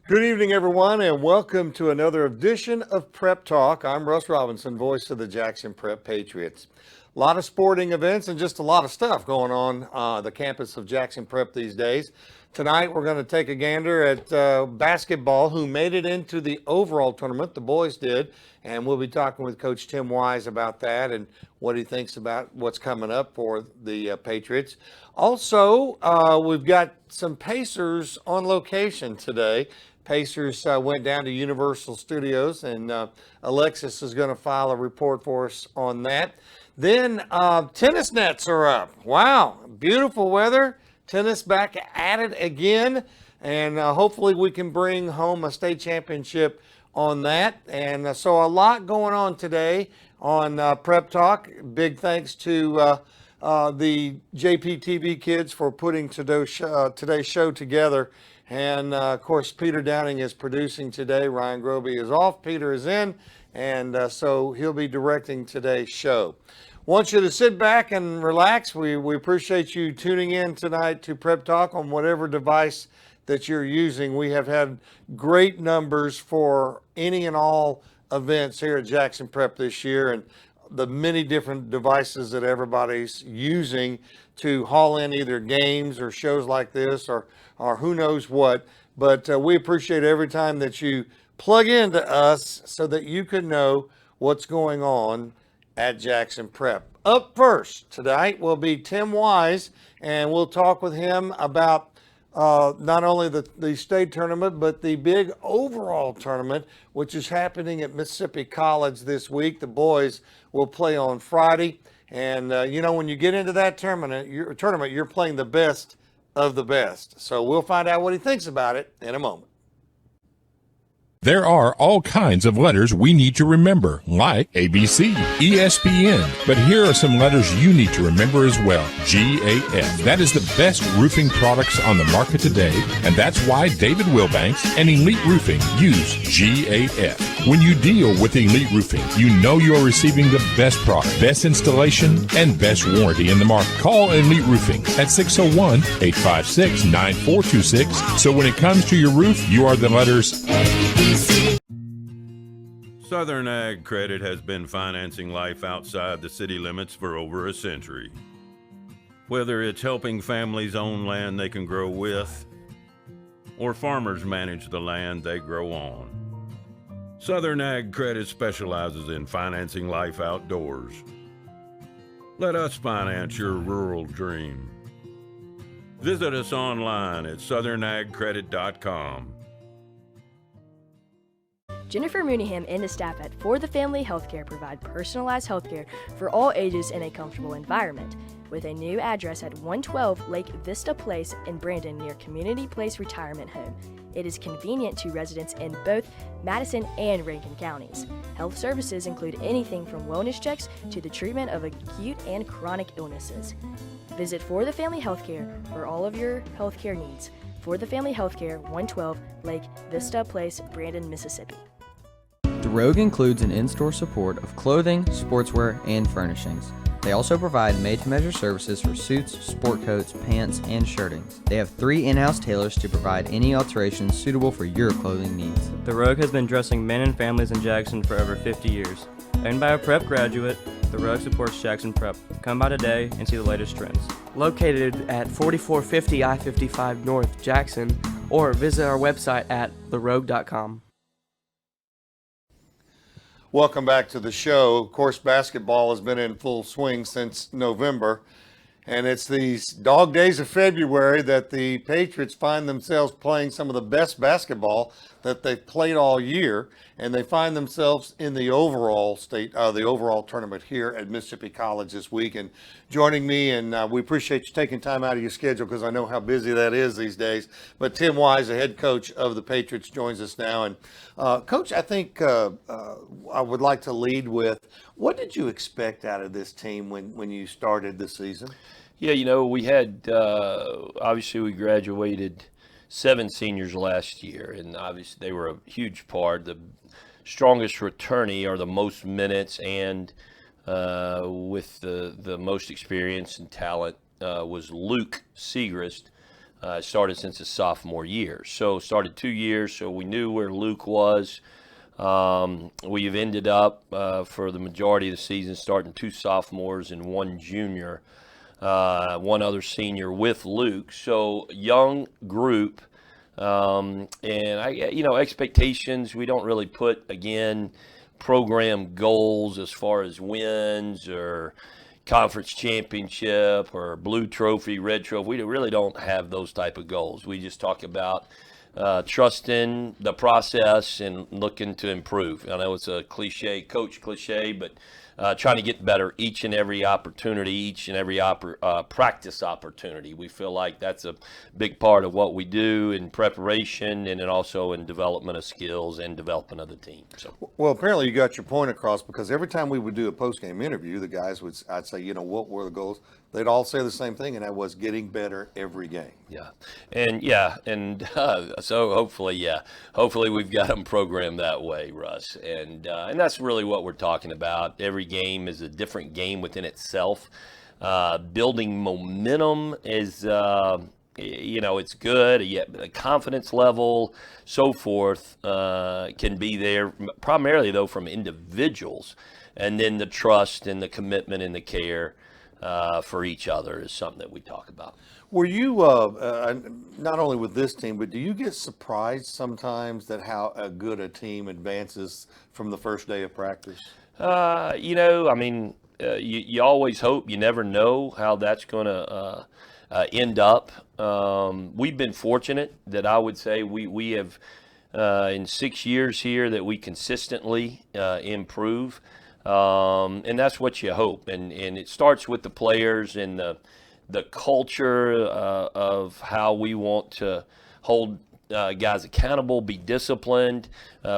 Good evening, everyone, and welcome to another edition of Prep Talk. I'm Russ Robinson, voice of the Jackson Prep Patriots. A lot of sporting events and just a lot of stuff going on the campus of Jackson Prep these days. Tonight, we're going to take a gander at basketball, who made it into the overall tournament. The boys did, and we'll be talking with Coach Tim Wise about that and what he thinks about what's coming up for the Patriots. Also, we've got some Pacers on location today. Pacers went down to Universal Studios, and Alexis is going to file a report for us on that. Then tennis nets are up. Wow, beautiful weather. Tennis back at it again, and hopefully we can bring home a state championship on that. And so a lot going on today on Prep Talk. Big thanks to the JPTV kids for putting today's show together. And of course, Peter Downing is producing today. Ryan Groby is off. Peter is in. And so he'll be directing today's show. Want you to sit back and relax. We appreciate you tuning in tonight to Prep Talk on whatever device that you're using. We have had great numbers for any and all events here at Jackson Prep this year, and the many different devices that everybody's using to haul in either games or shows like this or who knows what. But we appreciate every time that you plug into us so that you can know what's going on at Jackson Prep. Up first tonight will be Tim Wise, and we'll talk with him about not only the state tournament, but the big overall tournament, which is happening at Mississippi College this week. The boys will play on Friday. And, when you get into that tournament, you're playing the best of the best. So we'll find out what he thinks about it in a moment. There are all kinds of letters we need to remember, like ABC, ESPN. But here are some letters you need to remember as well. GAF. That is the best roofing products on the market today, and that's why David Wilbanks and Elite Roofing use GAF. When you deal with Elite Roofing, you know you are receiving the best product, best installation, and best warranty in the market. Call Elite Roofing at 601-856-9426. So when it comes to your roof, you are the letters Southern Ag Credit has been financing life outside the city limits for over a century. Whether it's helping families own land they can grow with, or farmers manage the land they grow on, Southern Ag Credit specializes in financing life outdoors. Let us finance your rural dream. Visit us online at southernagcredit.com. Jennifer Mooneyham and the staff at For the Family Healthcare provide personalized healthcare for all ages in a comfortable environment. With a new address at 112 Lake Vista Place in Brandon near Community Place Retirement Home. It is convenient to residents in both Madison and Rankin counties. Health services include anything from wellness checks to the treatment of acute and chronic illnesses. Visit For the Family Healthcare for all of your healthcare needs. For the Family Healthcare, 112 Lake Vista Place, Brandon, Mississippi. The Rogue includes an in-store support of clothing, sportswear, and furnishings. They also provide made-to-measure services for suits, sport coats, pants, and shirtings. They have 3 in-house tailors to provide any alterations suitable for your clothing needs. The Rogue has been dressing men and families in Jackson for over 50 years. Owned by a prep graduate, the Rogue supports Jackson Prep. Come by today and see the latest trends. Located at 4450 I-55 North, Jackson, or visit our website at therogue.com. Welcome back to the show. Of course, basketball has been in full swing since November, and it's these dog days of February that the Patriots find themselves playing some of the best basketball that they've played all year, and they find themselves in the overall tournament here at Mississippi College this week. And joining me, and we appreciate you taking time out of your schedule because I know how busy that is these days. But Tim Wise, the head coach of the Patriots, joins us now. And Coach, I think I would like to lead with, what did you expect out of this team when you started the season? Yeah, we had, obviously we graduated 7 seniors last year, and obviously they were a huge part. The strongest returnee, or the most minutes, and with the most experience and talent was Luke Segrist. Started since his sophomore year. So started 2 years, so we knew where Luke was. We've ended up for the majority of the season starting 2 sophomores and 1 junior, 1 other senior with Luke. So young group, and expectations. We don't really put, again, program goals as far as wins or conference championship or blue trophy, red trophy. We really don't have those type of goals. We just talk about trusting the process and looking to improve. I know it's a coach cliche, but trying to get better each and every opportunity, each and every practice opportunity. We feel like that's a big part of what we do in preparation and then also in development of skills and development of the team. So. Well, apparently you got your point across, because every time we would do a post-game interview, the guys I'd say, what were the goals? They'd all say the same thing, and that was getting better every game. So hopefully we've got them programmed that way, Russ, and that's really what we're talking about. Every game is a different game within itself. Building momentum is, it's good. The confidence level, so forth, can be there primarily though from individuals, and then the trust and the commitment and the care for each other is something that we talk about. Were you, not only with this team, but do you get surprised sometimes that how good a team advances from the first day of practice? You always hope. You never know how that's going to end up. We've been fortunate that I would say we have, in 6 years here, that we consistently improve. And that's what you hope. And it starts with the players and the culture of how we want to hold guys accountable, be disciplined.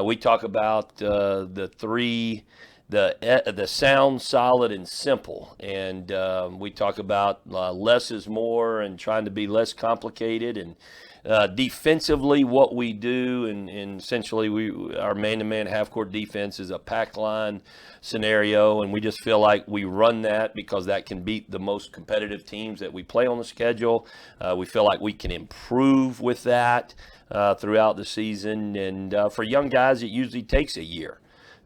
We talk about the 3, the sound, solid, and simple. And we talk about less is more and trying to be less complicated. And defensively, what we do, and essentially our man-to-man half-court defense is a pack line scenario, and we just feel like we run that because that can beat the most competitive teams that we play on the schedule. We feel like we can improve with that throughout the season, and for young guys, it usually takes a year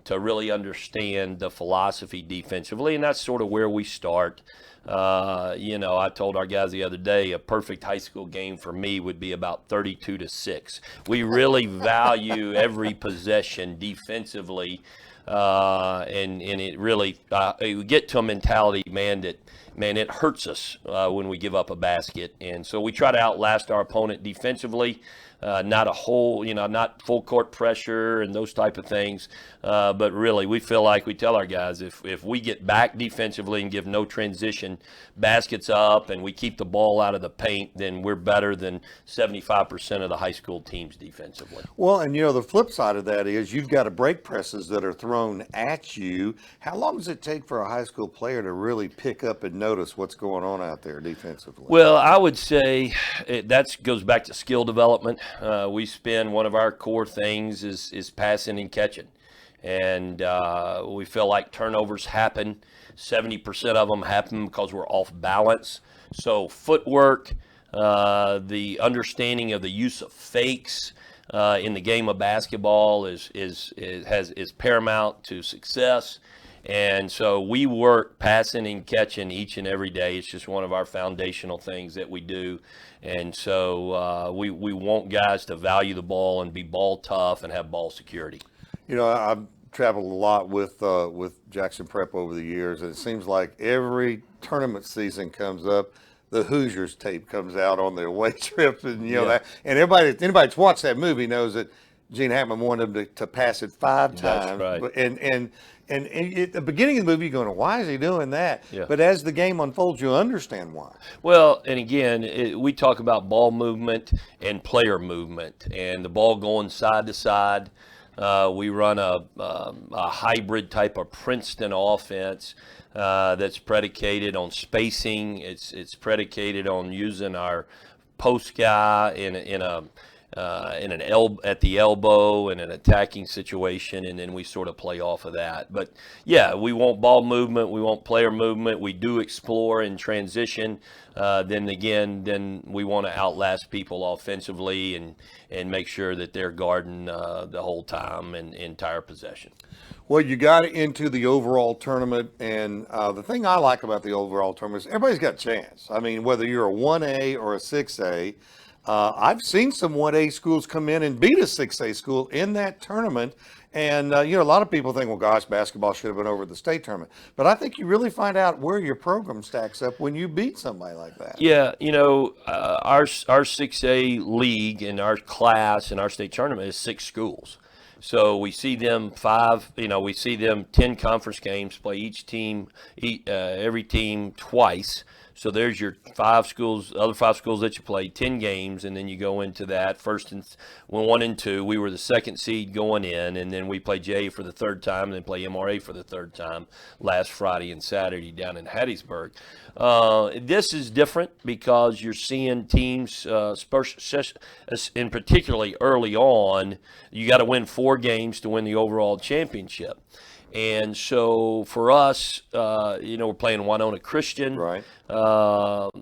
to really understand the philosophy defensively, and that's sort of where we start. I told our guys the other day, a perfect high school game for me would be about 32-6. We really value every possession defensively, and it really we get to a mentality, that it hurts us when we give up a basket, and so we try to outlast our opponent defensively. Not full court pressure and those type of things. But really, we feel like we tell our guys, if we get back defensively and give no transition baskets up and we keep the ball out of the paint, then we're better than 75% of the high school teams defensively. Well, and the flip side of that is you've got break presses that are thrown at you. How long does it take for a high school player to really pick up and notice what's going on out there defensively? Well, I would say that goes back to skill development. We spend one of our core things is passing and catching. And we feel like turnovers happen. 70% of them happen because we're off balance. So footwork, the understanding of the use of fakes in the game of basketball is paramount to success. And so we work passing and catching each and every day. It's just one of our foundational things that we do. And so we want guys to value the ball and be ball tough and have ball security. I've traveled a lot with Jackson Prep over the years, and it seems like every tournament season comes up, the Hoosiers tape comes out on the away trip, and that. And anybody that's watched that movie knows that Gene Hackman wanted him to pass it 5 times. That's right. And at the beginning of the movie, you're going, why is he doing that? Yeah. But as the game unfolds, you understand why. Well, and again, we talk about ball movement and player movement, and the ball going side to side. We run a hybrid type of Princeton offense that's predicated on spacing. It's predicated on using our post guy in a in at the elbow in an attacking situation, and then we sort of play off of that. But yeah, we want ball movement, we want player movement. We do explore in transition. Then we want to outlast people offensively and make sure that they're guarding the whole time and entire possession. Well, you got into the overall tournament, and the thing I like about the overall tournament is everybody's got a chance. I mean, whether you're a 1A or a 6A, I've seen some 1A schools come in and beat a 6A school in that tournament. And, a lot of people think, well, gosh, basketball should have been over the state tournament. But I think you really find out where your program stacks up when you beat somebody like that. Yeah, our 6A league and our class and our state tournament is 6 schools. So we see them 10 conference games, play every team twice. So there's your 5 schools, other 5 schools that you play, 10 games, and then you go into that. 1 and 2, we were the 2nd seed going in, and then we play J for the 3rd time, and then play MRA for the 3rd time last Friday and Saturday down in Hattiesburg. This is different because you're seeing teams, and particularly early on, you got to win 4 games to win the overall championship. And so for us, we're playing Winona Christian. Right.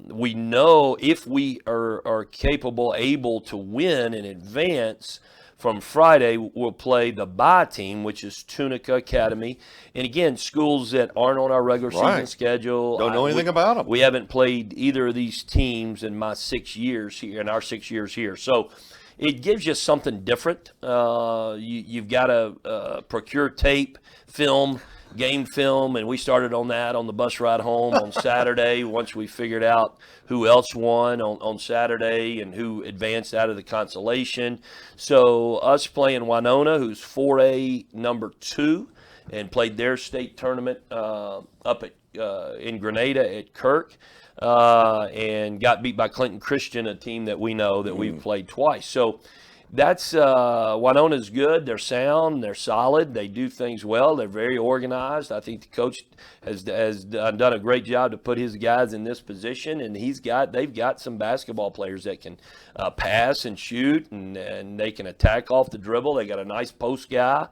We know if we are able to win and advance from Friday, we'll play the bye team, which is Tunica Academy. And again, schools that aren't on our regular season schedule. Don't know anything about them. We haven't played either of these teams in our 6 years here. So it gives you something different. You've got to procure tape, game film, and we started on that on the bus ride home on Saturday once we figured out who else won on Saturday and who advanced out of the consolation. So us playing Winona, who's 4A number 2, and played their state tournament up in Grenada at Kirk. And got beat by Clinton Christian, a team that we know that we've played twice. So that's Winona's good. They're sound. They're solid. They do things well. They're very organized. I think the coach has done a great job to put his guys in this position, and they've got some basketball players that can pass and shoot, and they can attack off the dribble. They got a nice post guy.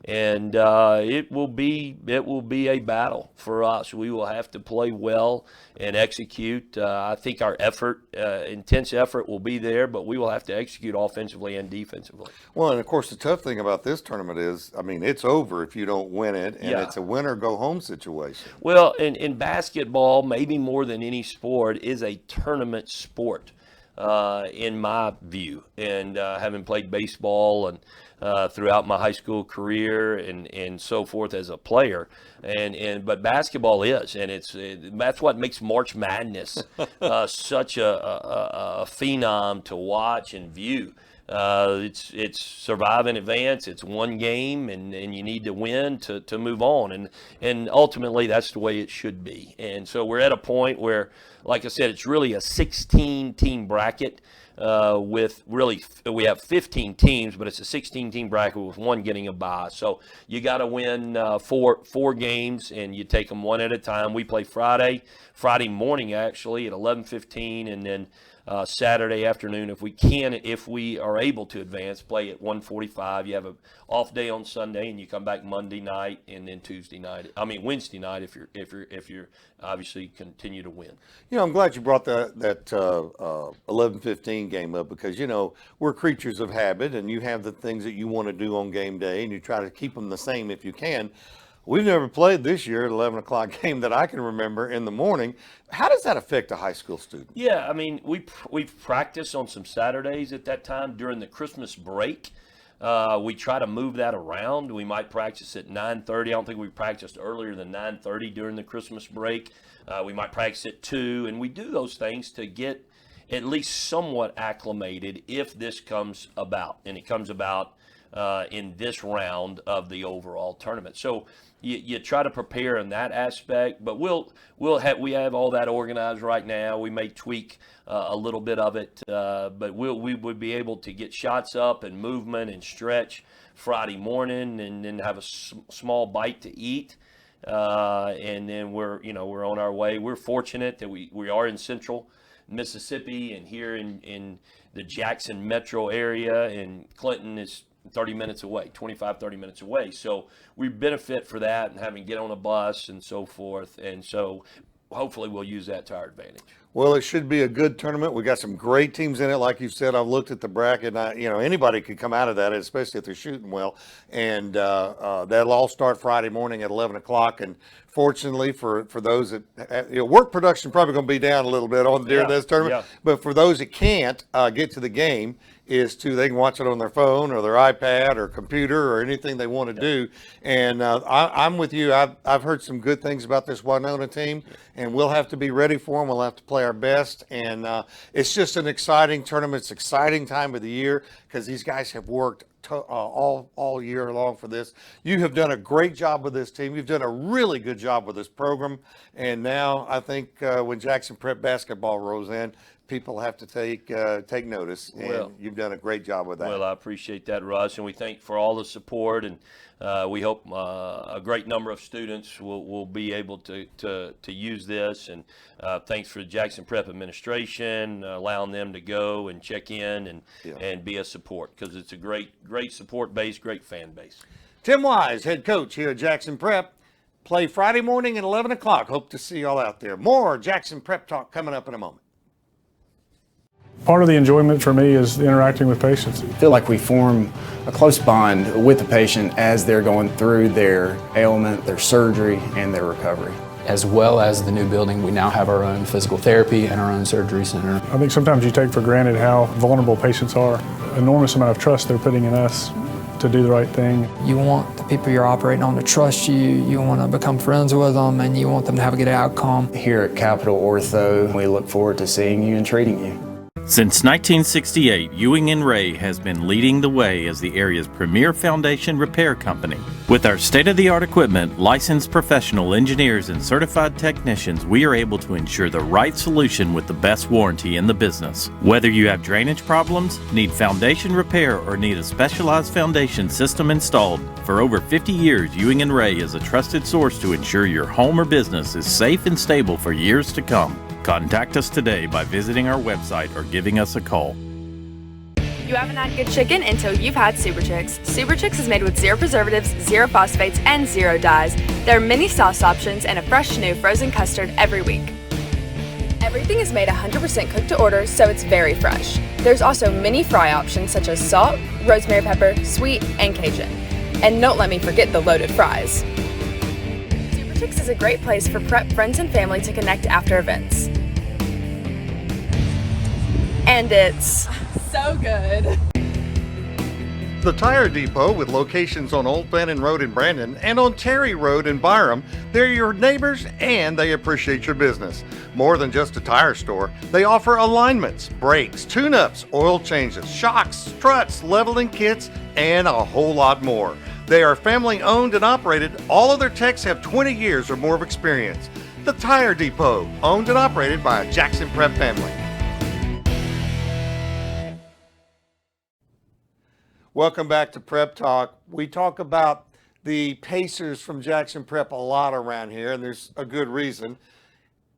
And it will be a battle for us. We will have to play well and execute. I think our intense effort will be there, but we will have to execute offensively and defensively. Well, and of course, the tough thing about this tournament is, it's over if you don't win it, and it's a win or go home situation. Well, in basketball, maybe more than any sport, is a tournament sport. In my view, and having played baseball and throughout my high school career and so forth as a player, but basketball is, and that's what makes March Madness such a phenom to watch and view. It's survive and advance. It's one game, and you need to win to move on, and ultimately that's the way it should be. And so we're at a point where, like I said, it's really a 16-team bracket. We have 15 teams, but it's a 16-team bracket with one getting a bye. So you got to win four games, and you take them one at a time. We play Friday morning actually at 11:15, and then Saturday afternoon, if we are able to advance, play at 1:45. You have an off day on Sunday, and you come back Monday night, and then Wednesday night if you're obviously continue to win. I'm glad you brought that 11:15 game up, because we're creatures of habit, and you have the things that you want to do on game day, and you try to keep them the same if you can. We've never played this year at 11 o'clock game that I can remember in the morning. How does that affect a high school student? Yeah, we've practiced on some Saturdays at that time during the Christmas break. We try to move that around. We might practice at 9:30. I don't think we practiced earlier than 9:30 during the Christmas break. We might practice at 2, and we do those things to get at least somewhat acclimated if this comes about, and it comes about in this round of the overall tournament. So you try to prepare in that aspect, but we have all that organized right now. We may tweak a little bit of it, but we would be able to get shots up and movement and stretch Friday morning, and then have a small bite to eat, and then we're on our way. We're fortunate that we are in Central Mississippi and here in the Jackson metro area, and Clinton is 30 minutes away, 30 minutes away. So we benefit for that and having to get on a bus and so forth. And so hopefully we'll use that to our advantage. Well, it should be a good tournament. We got some great teams in it. Like you said, I've looked at the bracket. And anybody could come out of that, especially if they're shooting well. And that'll all start Friday morning at 11 o'clock. And fortunately for those that, work production probably going to be down a little bit during this tournament. Yeah. But for those that can't get to the game, they can watch it on their phone or their iPad or computer or anything they want to do. And I'm with you. I've heard some good things about this Winona team, and we'll have to be ready for them. We'll have to play our best. And it's just an exciting tournament. It's an exciting time of the year because these guys have worked all year long for this. You have done a great job with this team. You've done a really good job with this program. And now I think when Jackson Prep basketball rolls in, people have to take notice, and you've done a great job with that. Well, I appreciate that, Russ, and we thank for all the support, and we hope a great number of students will be able to use this, and thanks for the Jackson Prep administration, allowing them to go and check in and be a support, because it's a great support base, great fan base. Tim Wise, head coach here at Jackson Prep. Play Friday morning at 11 o'clock. Hope to see y'all out there. More Jackson Prep Talk coming up in a moment. Part of the enjoyment for me is interacting with patients. I feel like we form a close bond with the patient as they're going through their ailment, their surgery, and their recovery. As well as the new building, we now have our own physical therapy and our own surgery center. I think sometimes you take for granted how vulnerable patients are. Enormous amount of trust they're putting in us to do the right thing. You want the people you're operating on to trust you, you want to become friends with them, and you want them to have a good outcome. Here at Capital Ortho, we look forward to seeing you and treating you. Since 1968, Ewing & Ray has been leading the way as the area's premier foundation repair company. With our state-of-the-art equipment, licensed professional engineers, and certified technicians, we are able to ensure the right solution with the best warranty in the business. Whether you have drainage problems, need foundation repair, or need a specialized foundation system installed, for over 50 years, Ewing & Ray is a trusted source to ensure your home or business is safe and stable for years to come. Contact us today by visiting our website or giving us a call. You haven't had good chicken until you've had Super Chicks. Super Chicks is made with 0 preservatives, 0 phosphates, and 0 dyes. There are many sauce options and a fresh new frozen custard every week. Everything is made 100% cooked to order, so it's very fresh. There's also many fry options such as salt, rosemary pepper, sweet, and Cajun. And don't let me forget the loaded fries. Super Chicks is a great place for prep friends and family to connect after events. And it's so good. The Tire Depot, with locations on Old Fannin Road in Brandon and on Terry Road in Byram, they're your neighbors and they appreciate your business. More than just a tire store, they offer alignments, brakes, tune-ups, oil changes, shocks, struts, leveling kits, and a whole lot more. They are family owned and operated. All of their techs have 20 years or more of experience. The Tire Depot, owned and operated by a Jackson Prep family. Welcome back to Prep Talk. We talk about the Pacers from Jackson Prep a lot around here, and there's a good reason.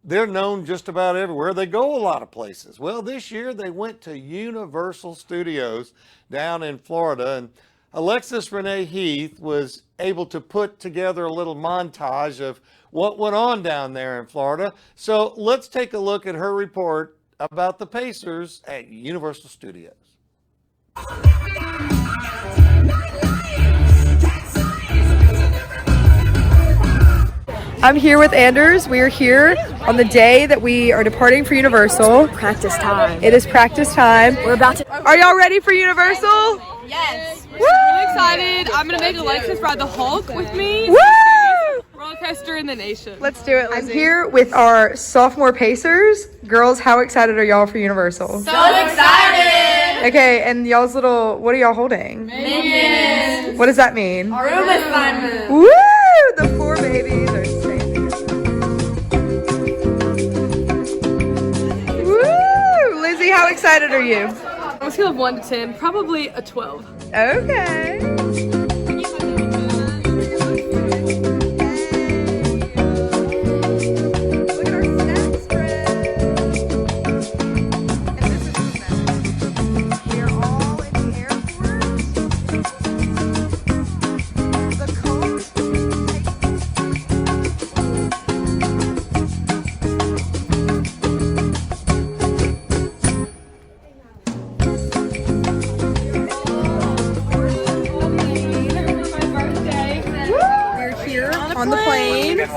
They're known just about everywhere. They go a lot of places. Well, this year they went to Universal Studios down in Florida, and Alexis Renee Heath was able to put together a little montage of what went on down there in Florida. So let's take a look at her report about the Pacers at Universal Studios. I'm here with Anders. We are here on the day that we are departing for Universal. Practice time. It is practice time. We're about to... Are y'all ready for Universal? Yes. We're really excited. I'm going to make Alexis ride the Hulk with me. Woo! Roller coaster in the nation. Let's do it, Lizzie. I'm here with our sophomore Pacers. Girls, how excited are y'all for Universal? So excited. Okay, and y'all's little, what are y'all holding? Minions. What does that mean? Room assignment. Woo! The 4 babies are singing. Woo! Lizzie, how excited are you? On a scale of 1 to 10, probably a 12. Okay.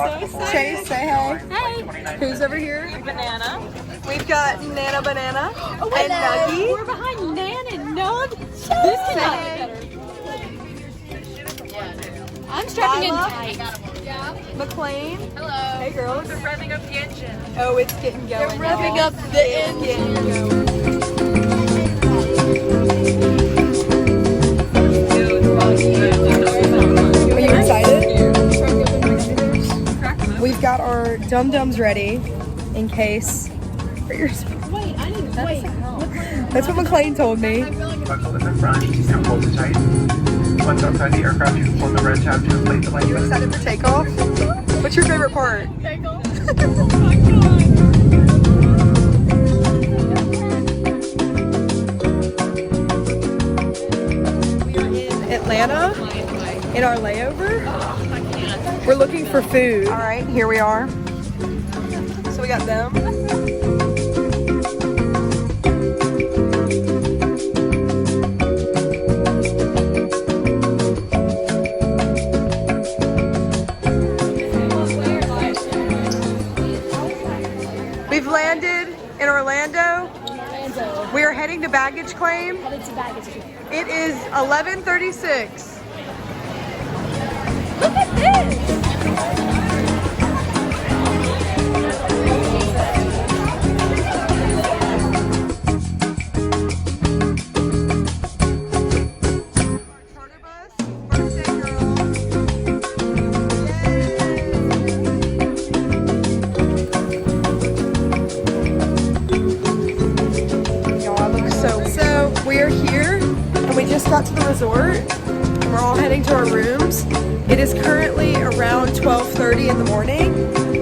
Chase, say hey. Hey. Who's over here? Banana. We've got Nana Banana Oh, and hello. Nuggy. We're behind Nan and Nug. This cannot be better. I'm strapping in Lila. tight. McLean. Hello. Hey girls. They're revving up the engine. Oh, it's getting going. They're revving y'all. up the engine. Are you excited? We've got our Dum Dums ready in case. Wait, I need to wait. That's what McLean told me. Buckle in the front and hold it tight. Once outside the aircraft, you pull the red tab to inflate the light. You excited for takeoff? What's your favorite part? We are in Atlanta in our layover. We're looking for food. All right, here we are. So we got them. We've landed in Orlando. We are heading to baggage claim. It is 11:36. Look at this. So we are here and we just got to the resort and we're all heading to our rooms. It is currently around 12:30 in the morning.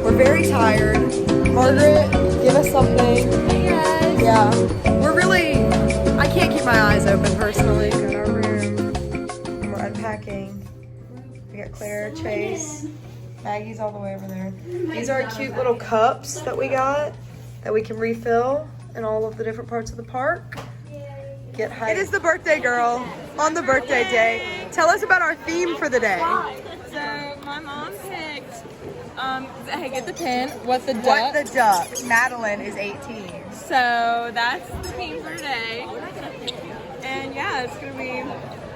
We're very tired. Margaret, give us something. Hey guys. Yeah. We're really, I can't keep my eyes open personally. We got our room and we're unpacking. We got Claire, Chase, Maggie's all the way over there. These are cute little cups that we got that we can refill in all of the different parts of the park. Get hyped. It is the birthday girl on the birthday day. Tell us about our theme for the day. So my mom picked, hey, get the pen. What the duck? What the duck? Madeline is 18. So that's the theme for today. And yeah, it's gonna be.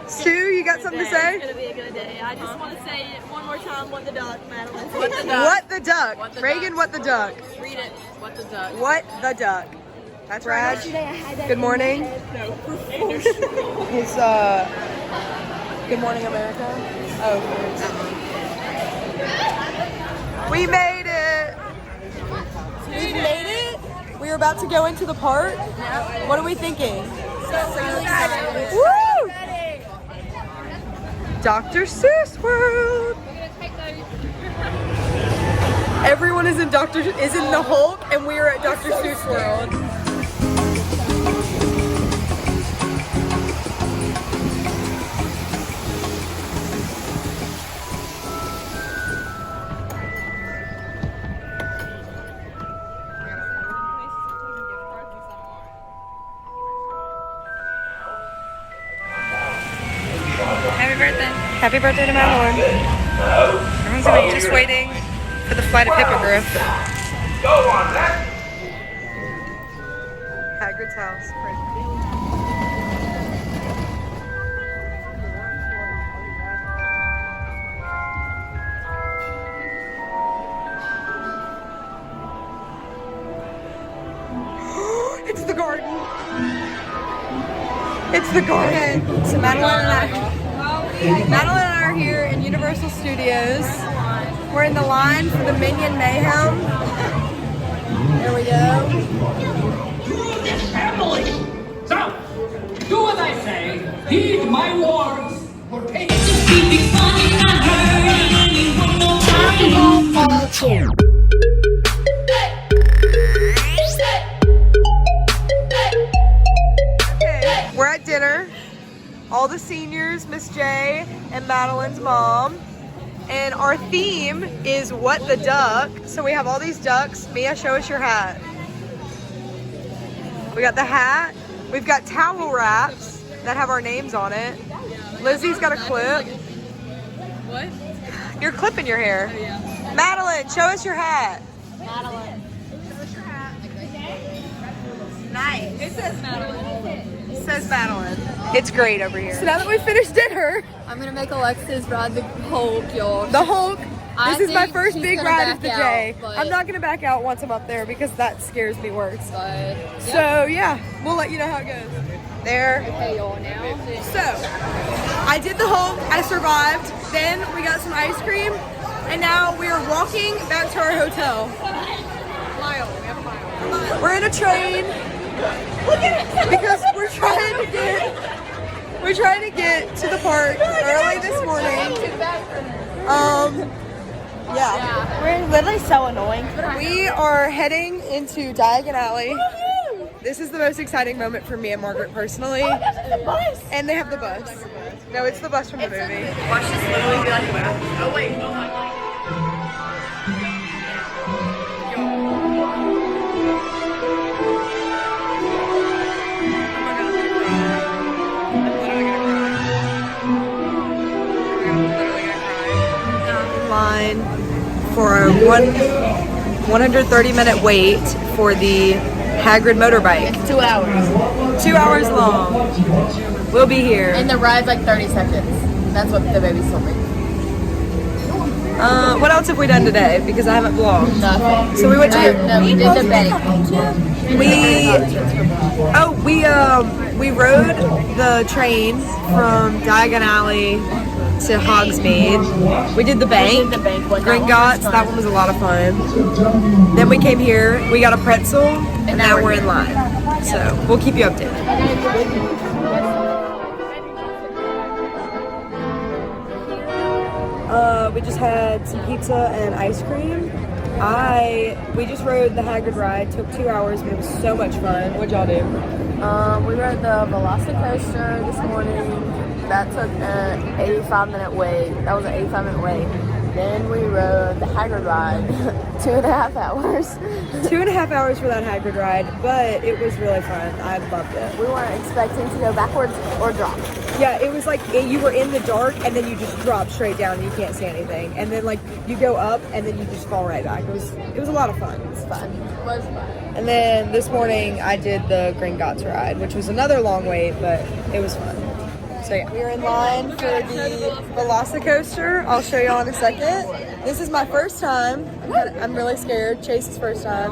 Stu, you got something to say? It's gonna be a good day. I just want to say it one more time. What the duck, Madeline? What the duck? What the duck? What the Reagan, duck? what the duck? Read it. What the duck? What the duck? That's right. Good morning. His Good Morning America. Oh, we made it. We made it. We are about to go into the park. What are we thinking? Woo! Dr. Seuss World. Everyone is in the Hulk, and we are at Dr. Seuss World. Happy birthday. Happy birthday to Madeline. Everyone's just waiting for the flight of hippogriff. Go on, left. Hagrid's house. It's the garden. It's the garden. So Madeline and I are here in Universal Studios. We're in the line for the Minion Mayhem. There we go. Emily! So, do as I say, heed my warns. We're taking Okay, we're at dinner. All the seniors, Miss J and Madeline's mom. And our theme is What the Duck. So we have all these ducks. Mia, show us your hat. We got the hat. We've got towel wraps that have our names on it. Lizzie's got a clip. What? You're clipping your hair. Madeline, show us your hat. Madeline. Nice. It says Madeline. It says Madeline. It's great over here. So now that we finished dinner, I'm gonna make Alexis ride the Hulk, y'all. the Hulk. I This is my think first she's big gonna ride of back the out, day. but- I'm not gonna back out once I'm up there because that scares me worse. But So yeah, we'll let you know how it goes. There. okay, y'all. Now. So I did the Hulk. I survived. Then we got some ice cream, and now we are walking back to our hotel. Mile. We have a mile. We're in a train. Look at it. Because we're trying to get to the park early this morning. Yeah. We're literally so annoying. We are heading into Diagon Alley. This is the most exciting moment for me and Margaret personally. And they have the bus. No, it's the bus from the movie. Watch this literally be like that. Oh wait, oh my. Line for a 130-minute wait for the Hagrid motorbike. It's 2 hours. 2 hours long. We'll be here. And the ride's like 30 seconds. That's what the babies told me. What else have we done today? Because I haven't vlogged. Nothing. So we went to No, we did the bank. We rode the train from Diagon Alley to Hogsmeade. We did the bank. Gringotts. That one was a lot of fun. Then we came here. We got a pretzel, and now we're in line. So we'll keep you updated. We just had some pizza and ice cream. We just rode the Hagrid ride. Took 2 hours, but it was so much fun. What'd y'all do? We rode the Velocicoaster this morning. That took an 85-minute wait. That was an 85-minute wait. Then we rode the Hagrid ride, 2.5 hours. 2.5 hours for that Hagrid ride, but it was really fun. I loved it. We weren't expecting to go backwards or drop. Yeah, it was like you were in the dark and then you just drop straight down and you can't see anything. And then like you go up and then you just fall right back. It was a lot of fun. It was fun. It was fun. And then this morning I did the Gringotts ride, which was another long wait, but it was fun. So yeah, we're in line for the Velocicoaster. I'll show y'all in a second. This is my first time. I'm really scared. Chase's first time.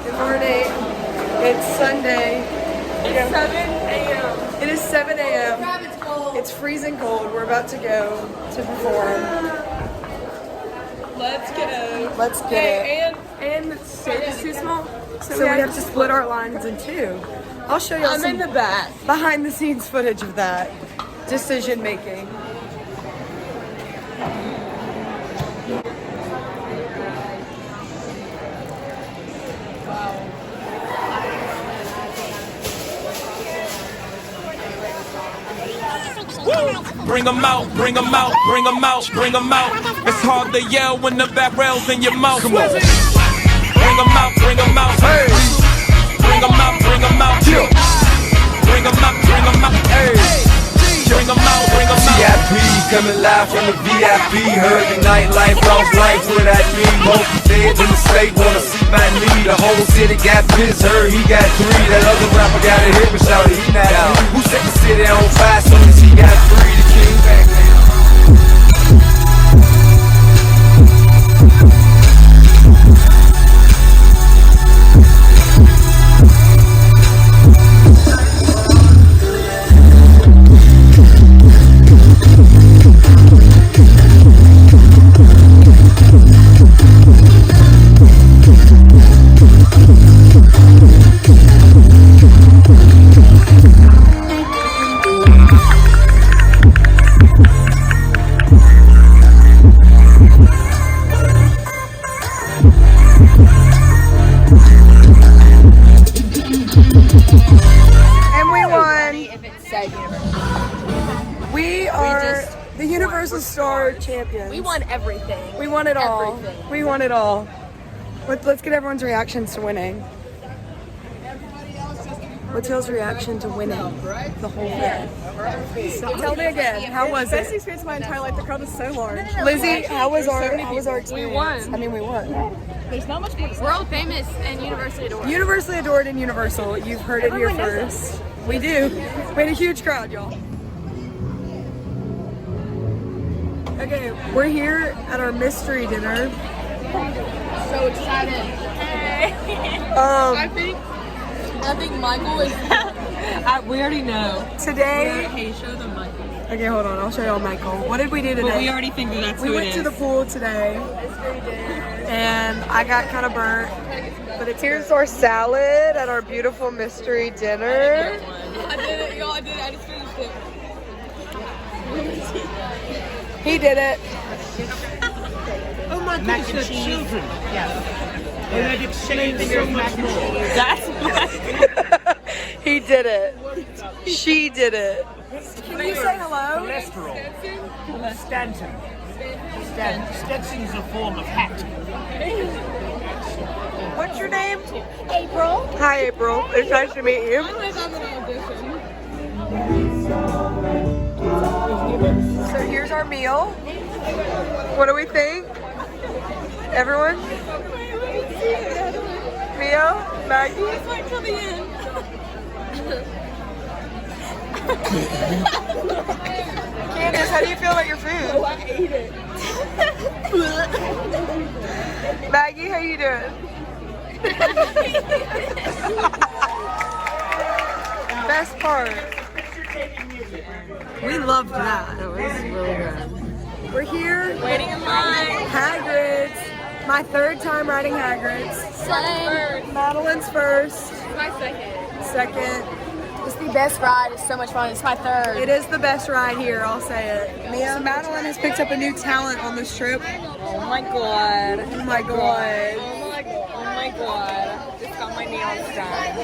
Good morning. It's Sunday. It's 7 a.m. It is 7 a.m. It's freezing cold. We're about to go to perform. Let's go. Let's get it. And the stage is too small. So we have to split our lines in two. I'll show you some in the back behind the scenes footage of that decision making. Bring them out, bring them out, bring them out, bring them out. It's hard to yell when the back rail's in your mouth. Come on. Bring them out, bring them out. Hey. Bring them out, bring them out. Bring them out, bring them out. Hey. Bring them out, bring them out. VIP coming live from the VIP. Heard the nightlife, lost life, what I mean. Most feds in the state wanna see my knee. The whole city got pissed, heard he got 3. That other rapper got a hit, but shouted he not out. Who set the city on fire soon as he got 3? The king back now. We are the Universal Star Champions. We won everything. We won it all. Everything. We won it all. Let's get everyone's reactions to winning. What's y'all's reaction to winning the whole thing? So, tell me again, how was Best it? experience of my entire life. The crowd was so large. Lizzie, how was our experience? We won. I mean, we won. There's not much more to say. World famous and universally adored. Universally adored and universal. You've heard it here Everyone knows first. We do. We had a huge crowd, y'all. Okay, we're here at our mystery dinner. So excited. Hey. I think Michael is. We already know. Today. Hey, show them Michael. Okay, hold on. I'll show y'all Michael. What did we do today? But we already think that that's we who it went to is. the pool today, and I got kind of burnt. But here's our salad at our beautiful mystery dinner. I did it, y'all. I did it. I just finished it. He did it. Oh my goodness, the children. Yes. And that exchange so much more. That's He did it. She did it. Can you say hello? Cholesterol. Stanton. Stetson's a form of hat. What's your name? April. Hi, April. It's nice to meet you. So here's our meal. What do we think? Everyone? Mia? Maggie? Let's wait till the end. Candace, how do you feel about your food? Oh, I ate it. Maggie, how you doing? Best part. We loved that. It was really good. We're here. Waiting in line. Hagrid's. My third time riding Hagrid's. Same. Madeline's first. My second. Second. It's the best ride. It's so much fun. It's my third. It is the best ride here, I'll say it. Mia, Madeline has picked up a new talent on this trip. Oh my god. Oh my god. Oh my god. Just got my nails done.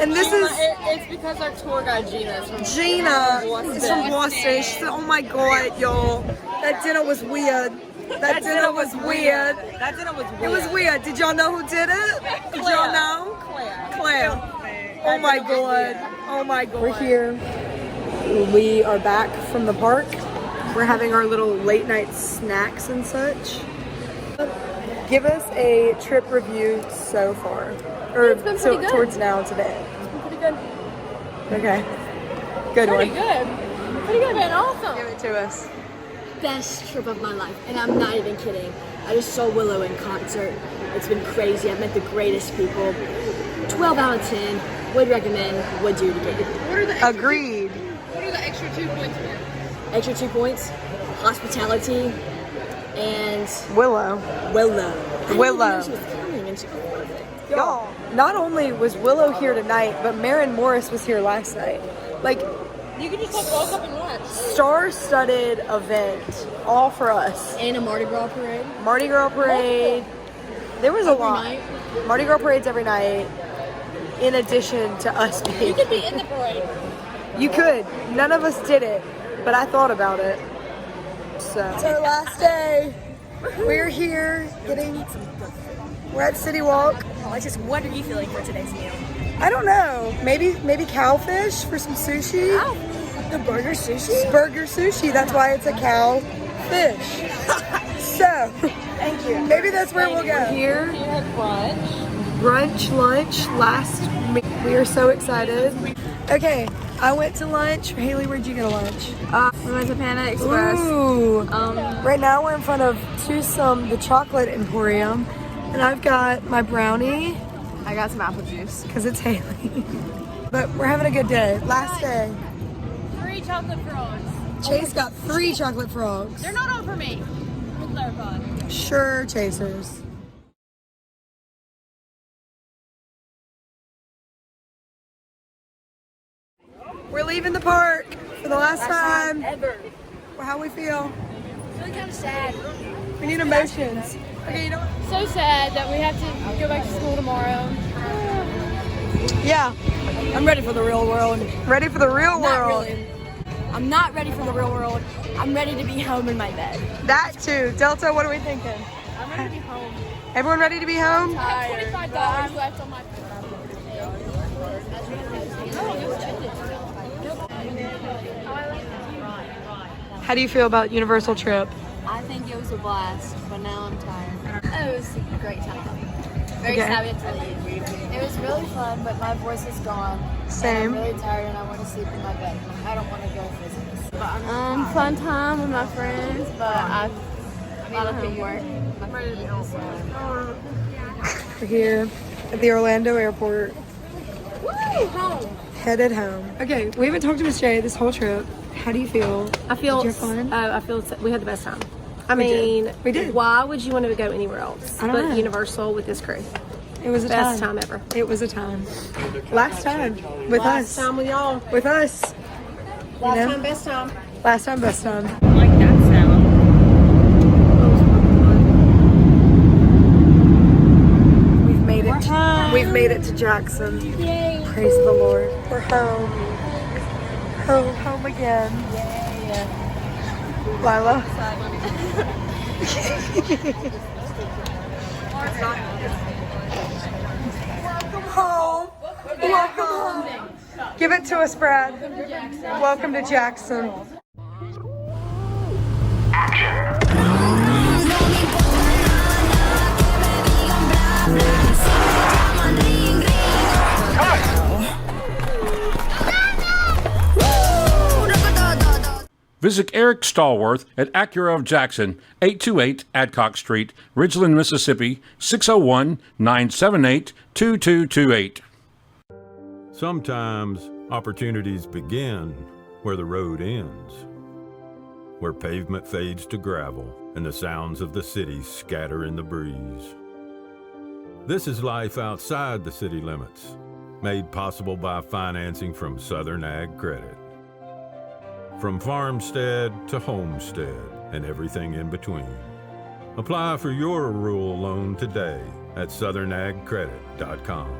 And this is It's because our tour guide Gina is from Gina. It's from Boston. She said, oh my god, y'all. That dinner was weird. That dinner was weird. That dinner was weird. It was weird. Did y'all know who did it? Did y'all know? Claire. Oh my god. Oh my god. We're here. We are back from the park. We're having our little late night snacks and such. Give us a trip review so far. Or It's been pretty good. towards now today. It's been pretty good. Okay. Good Pretty one. good. Pretty good, man. Awesome. Give it to us. Best trip of my life, and I'm not even kidding. I just saw Willow in concert. It's been crazy. I've met the greatest people. 12 out of 10. Would recommend. Would do it again. What are the Agreed. What are the extra 2 points for? Extra 2 points. Hospitality and Willow. Willow. Willow. She was coming and she loved it. Y'all, not only was Willow here tonight, but Maren Morris was here last night. Like, You can just walk up and watch. star-studded event, all for us. And a Mardi Gras parade. Mardi Gras parade. There was a lot. night. Mardi Gras parades every night, in addition to us being. You could be in the parade. You could. None of us did it, but I thought about it. So. It's our last day. We're here we're at City Walk. Alexis, what are you feeling for today's meal? I don't know. Maybe cowfish for some sushi. Ow. The burger sushi? Burger sushi. That's why it's a cow fish. So, Thank you. maybe that's where we'll go. You had brunch. Brunch, lunch, last meal. We are so excited. Okay, I went to lunch. Haley, where'd you go to lunch? We went to Panda Express. Ooh. Right now we're in front of Twosome, the chocolate emporium. And I've got my brownie. I got some apple juice. Because it's Haley. But we're having a good day. Last day. 3 chocolate frogs. Chase got 3 chocolate frogs. They're not all for me. Let me clarify. Sure, chasers. We're leaving the park for the last time. Ever. Well, how we feel? Feeling kind of sad. We need emotions. Okay, you know what? So sad that we have to go back to school tomorrow. Yeah. I'm ready for the real world. Ready for the real Not world. really. I'm not ready for the real world. I'm ready to be home in my bed. That too. Delta, what are we thinking? I'm ready to be home. Everyone ready to be home? I have $25 left on my How do you feel about Universal trip? I think it was a blast, but now I'm tired. Oh, it was a great time. Very Okay. sad we have to leave. It was really fun, but my voice is gone. Same. And I'm really tired and I want to sleep in my bed. I don't want to go physics. Fun time with my friends, but a lot of homework. We're here at the Orlando airport. Home. Headed home. Okay, we haven't talked to Miss J this whole trip. How do you feel? I feel. Did you have fun? I feel we had the best time. I We did. mean, We did. Why would you want to go anywhere else I don't but know. Universal with this crew? It was a Best time ever. It was a time. Last time with Last us. time with y'all. With us. Last know? time, best time. Last time, best time. I like that sound. We've made it. We've made it to Jackson. Yay. Praise the Lord. We're home. Home again. Lila. Welcome home. Welcome home. Give it to us, Brad. Welcome to Jackson. Visit Eric Stallworth at Acura of Jackson, 828 Adcock Street, Ridgeland, Mississippi, 601-978-2228. Sometimes opportunities begin where the road ends, where pavement fades to gravel and the sounds of the city scatter in the breeze. This is life outside the city limits, made possible by financing from Southern Ag Credit. From farmstead to homestead and everything in between. Apply for your rural loan today at southernagcredit.com.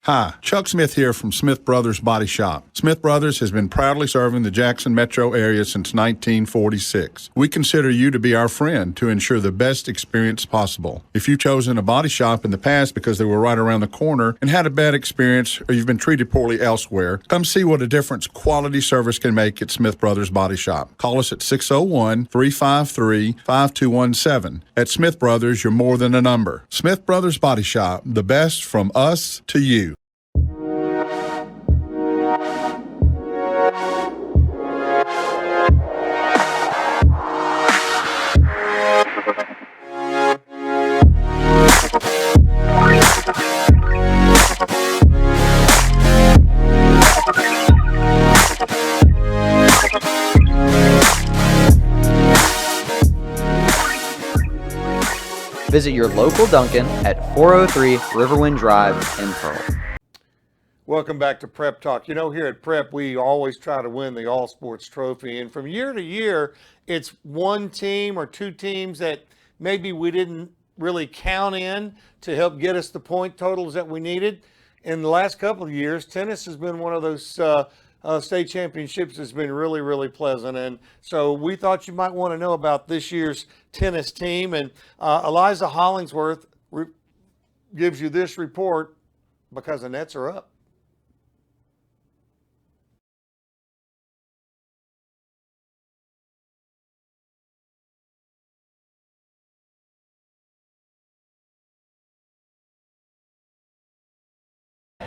Hi, Chuck Smith here from Smith Brothers Body Shop. Smith Brothers has been proudly serving the Jackson metro area since 1946. We consider you to be our friend to ensure the best experience possible. If you've chosen a body shop in the past because they were right around the corner and had a bad experience or you've been treated poorly elsewhere, come see what a difference quality service can make at Smith Brothers Body Shop. Call us at 601-353-5217. At Smith Brothers, you're more than a number. Smith Brothers Body Shop, the best from us to you. Visit your local Dunkin' at 403 Riverwind Drive in Pearl. Welcome back to Prep Talk. You know, here at Prep, we always try to win the All Sports Trophy. And from year to year, it's one team or two teams that maybe we didn't really count in to help get us the point totals that we needed. In the last couple of years, tennis has been one of those state championships that's been really, really pleasant. And so we thought you might want to know about this year's tennis team. And Eliza Hollingsworth gives you this report because the nets are up.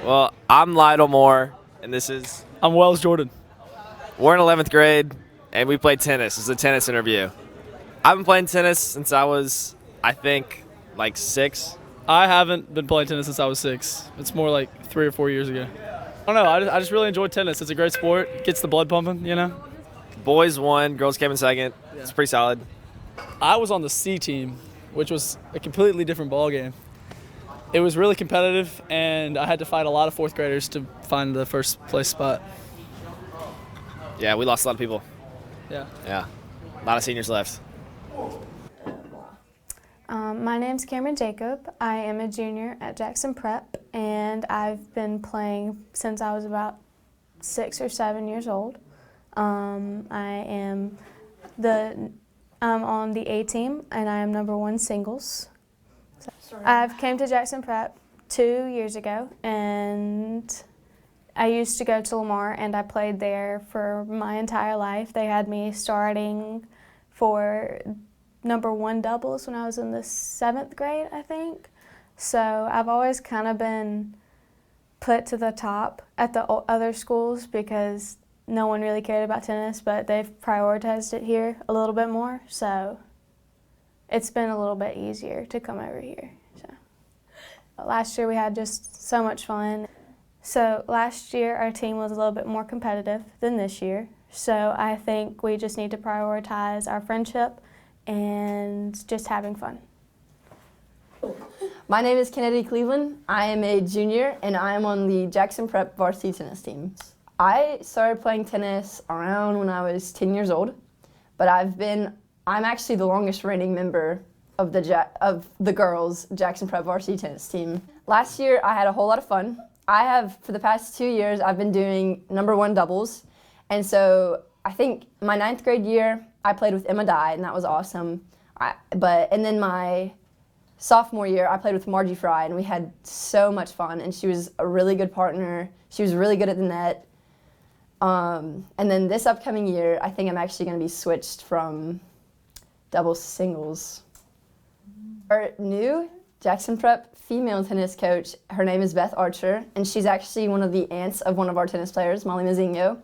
Well, I'm Lydell Moore, and this is... I'm Wells Jordan. We're in 11th grade, and we play tennis. This is a tennis interview. I've been playing tennis since I was, I think, like 6. I haven't been playing tennis since I was 6. It's more like 3 or 4 years ago. I don't know. I just really enjoy tennis. It's a great sport. It gets the blood pumping, you know? Boys won, girls came in second. Yeah. It's pretty solid. I was on the C team, which was a completely different ball game. It was really competitive, and I had to fight a lot of 4th graders to find the first place spot. Yeah, we lost a lot of people. Yeah. Yeah. A lot of seniors left. My name's Cameron Jacob. I am a junior at Jackson Prep, and I've been playing since I was about 6 or 7 years old. I'm on the A team, and I am #1 singles. I've came to Jackson Prep 2 years ago, and I used to go to Lamar and I played there for my entire life. They had me starting for #1 doubles when I was in the 7th grade, I think. So I've always kind of been put to the top at the other schools because no one really cared about tennis, but they've prioritized it here a little bit more. So it's been a little bit easier to come over here. So last year we had just so much fun. So last year our team was a little bit more competitive than this year. So I think we just need to prioritize our friendship and just having fun. My name is Kennedy Cleveland. I am a junior and I am on the Jackson Prep varsity tennis team. I started playing tennis around when I was 10 years old, but I'm actually the longest reigning member of the girls Jackson Prep varsity tennis team. Last year I had a whole lot of fun. For the past 2 years, I've been doing #1 doubles. And so I think my 9th grade year, I played with Emma Dye, and that was awesome. And then my sophomore year, I played with Margie Fry, and we had so much fun, and she was a really good partner. She was really good at the net. And then this upcoming year, I think I'm actually going to be switched from doubles to singles. Our new Jackson Prep female tennis coach, her name is Beth Archer, and she's actually one of the aunts of one of our tennis players, Molly Mazingo.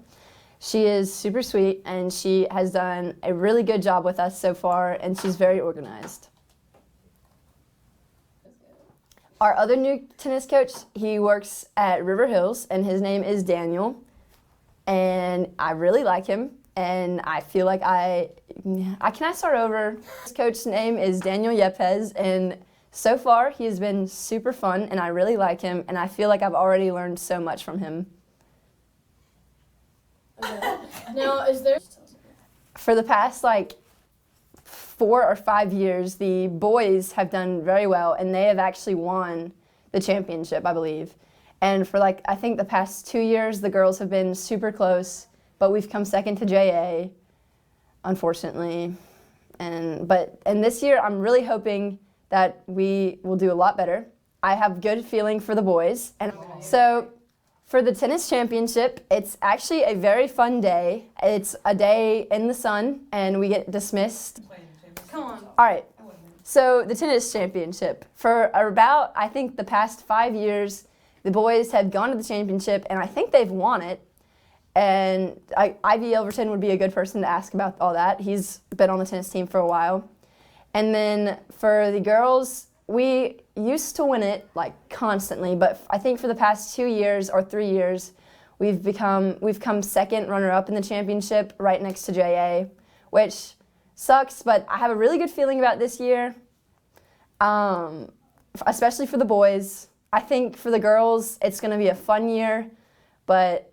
She is super sweet, and she has done a really good job with us so far, and she's very organized. Our other new tennis coach, he works at River Hills, and his name is Daniel, and I really like him, and I feel like can I start over? This coach's name is Daniel Yepes, and so far he has been super fun, and I really like him, and I feel like I've already learned so much from him. Now, is there... For the past 4 or 5 years, the boys have done very well, and they have actually won the championship, I believe. And for I think the past 2 years, the girls have been super close, but we've come second to JA, unfortunately. And this year, I'm really hoping that we will do a lot better. I have good feeling for the boys. And so for the tennis championship, it's actually a very fun day. It's a day in the sun, and we get dismissed. Come on. All right. So the tennis championship, for about, I think, the past 5 years, the boys have gone to the championship, and I think they've won it. And Ivy Elverton would be a good person to ask about all that. He's been on the tennis team for a while. And then for the girls, we used to win it constantly, but I think for the past 2 years or 3 years, we've come second runner-up in the championship, right next to JA, which sucks, but I have a really good feeling about this year, especially for the boys. I think for the girls, it's going to be a fun year, but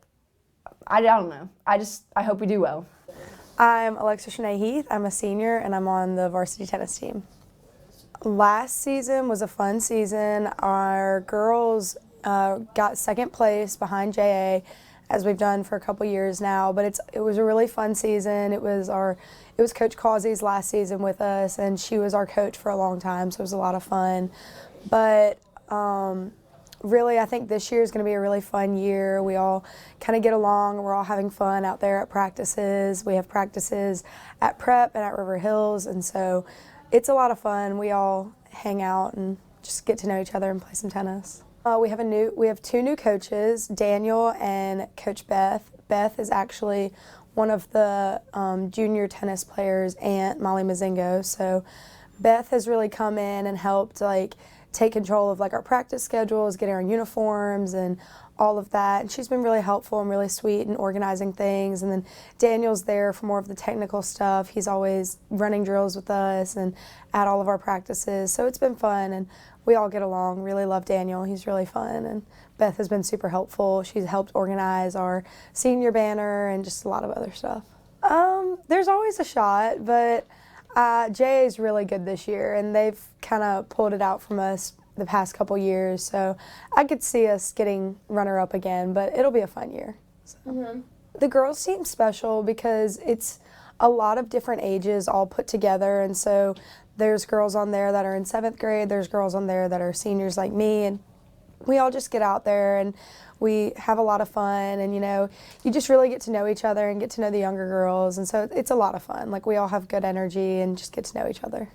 I don't know. I hope we do well. I'm Alexa Shanae Heath. I'm a senior, and I'm on the varsity tennis team. Last season was a fun season. Our girls got second place behind JA, as we've done for a couple years now. But it was a really fun season. It was Coach Causey's last season with us, and she was our coach for a long time, so it was a lot of fun. But really, I think this year is going to be a really fun year. We all kind of get along. We're all having fun out there at practices. We have practices at Prep and at River Hills, and so it's a lot of fun. We all hang out and just get to know each other and play some tennis. We have 2 new coaches, Daniel and Coach Beth. Beth is actually one of the junior tennis players' aunt, Molly Mazingo. So Beth has really come in and helped take control of our practice schedules, getting our uniforms and all of that. And she's been really helpful and really sweet in organizing things. And then Daniel's there for more of the technical stuff. He's always running drills with us and at all of our practices. So it's been fun, and we all get along. Really love Daniel. He's really fun. And Beth has been super helpful. She's helped organize our senior banner and just a lot of other stuff. There's always a shot, but JA is really good this year, and they've kind of pulled it out from us the past couple years, so I could see us getting runner-up again, but it'll be a fun year. So. The girls' team's special because it's a lot of different ages all put together, and so there's girls on there that are in 7th grade, there's girls on there that are seniors like me, and we all just get out there and we have a lot of fun, and you just really get to know each other and get to know the younger girls, and so it's a lot of fun. Like, we all have good energy and just get to know each other.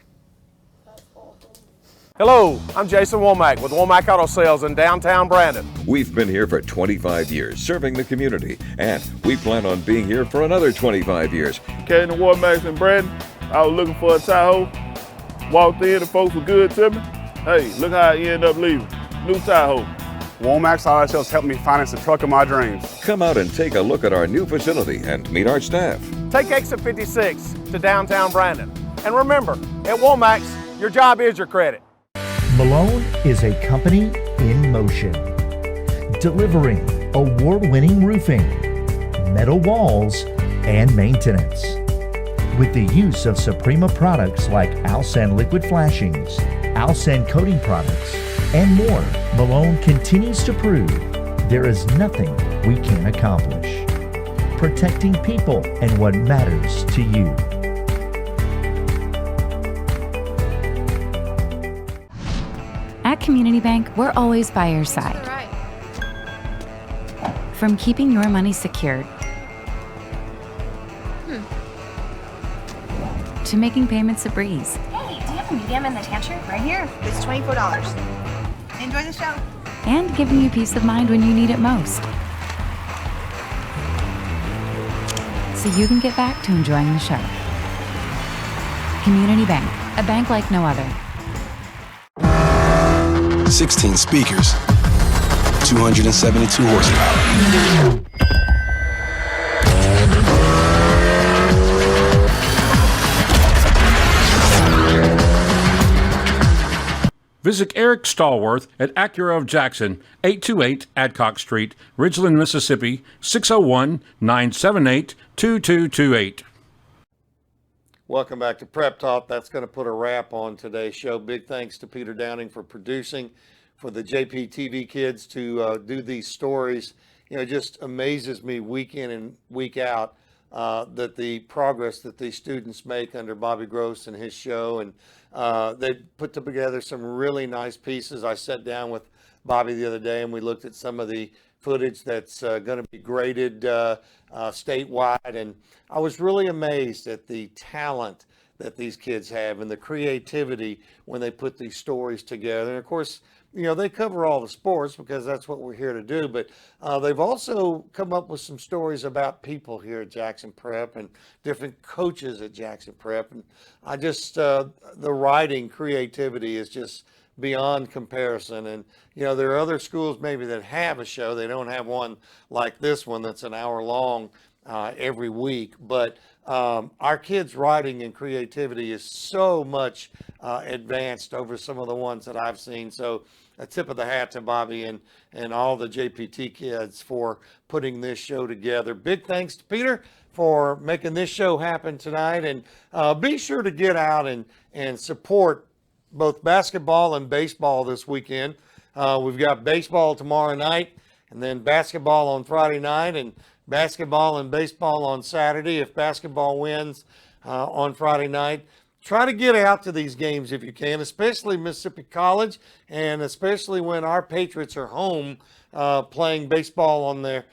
Hello, I'm Jason Womack with Womack Auto Sales in downtown Brandon. We've been here for 25 years serving the community, and we plan on being here for another 25 years. Came to Womack in Brandon. I was looking for a Tahoe. Walked in, the folks were good to me. Hey, look how I ended up leaving. New Tahoe. Womack's Auto Sales helped me finance the truck of my dreams. Come out and take a look at our new facility and meet our staff. Take exit 56 to downtown Brandon. And remember, at Womack's, your job is your credit. Malone is a company in motion, delivering award-winning roofing, metal walls, and maintenance. With the use of Suprema products like Alsan liquid flashings, Alsan coating products, and more, Malone continues to prove there is nothing we can't accomplish. Protecting people and what matters to you. At Community Bank, we're always by your side. From keeping your money secured to making payments a breeze. Hey, do you have a medium in the tan shirt? Right here. It's $24. Enjoy the show. And giving you peace of mind when you need it most. So you can get back to enjoying the show. Community Bank, a bank like no other. 16 speakers, 272 horsepower. Visit Eric Stallworth at Acura of Jackson, 828 Adcock Street, Ridgeland, Mississippi, 601-978-2228. Welcome back to Prep Talk. That's going to put a wrap on today's show. Big thanks to Peter Downing for producing, for the JPTV kids to do these stories. It just amazes me week in and week out that the progress that these students make under Bobby Gross and his show. And they put together some really nice pieces. I sat down with Bobby the other day and we looked at some of the footage that's going to be graded statewide, and I was really amazed at the talent that these kids have and the creativity when they put these stories together. And of course, they cover all the sports because that's what we're here to do, but they've also come up with some stories about people here at Jackson Prep and different coaches at Jackson Prep. And I just, the writing creativity is just beyond comparison. And there are other schools maybe that have a show. They don't have one like this one that's an hour long every week, but our kids' writing and creativity is so much advanced over some of the ones that I've seen. So a tip of the hat to Bobby and all the JPT kids for putting this show together. Big thanks to Peter for making this show happen tonight, and be sure to get out and support both basketball and baseball this weekend. We've got baseball tomorrow night, and then basketball on Friday night, and basketball and baseball on Saturday. If basketball wins on Friday night, try to get out to these games if you can, especially Mississippi College, and especially when our Patriots are home playing baseball on their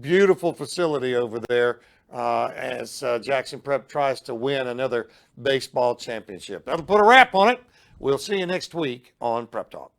beautiful facility over there as Jackson Prep tries to win another baseball championship. That'll put a wrap on it. We'll see you next week on Prep Talk.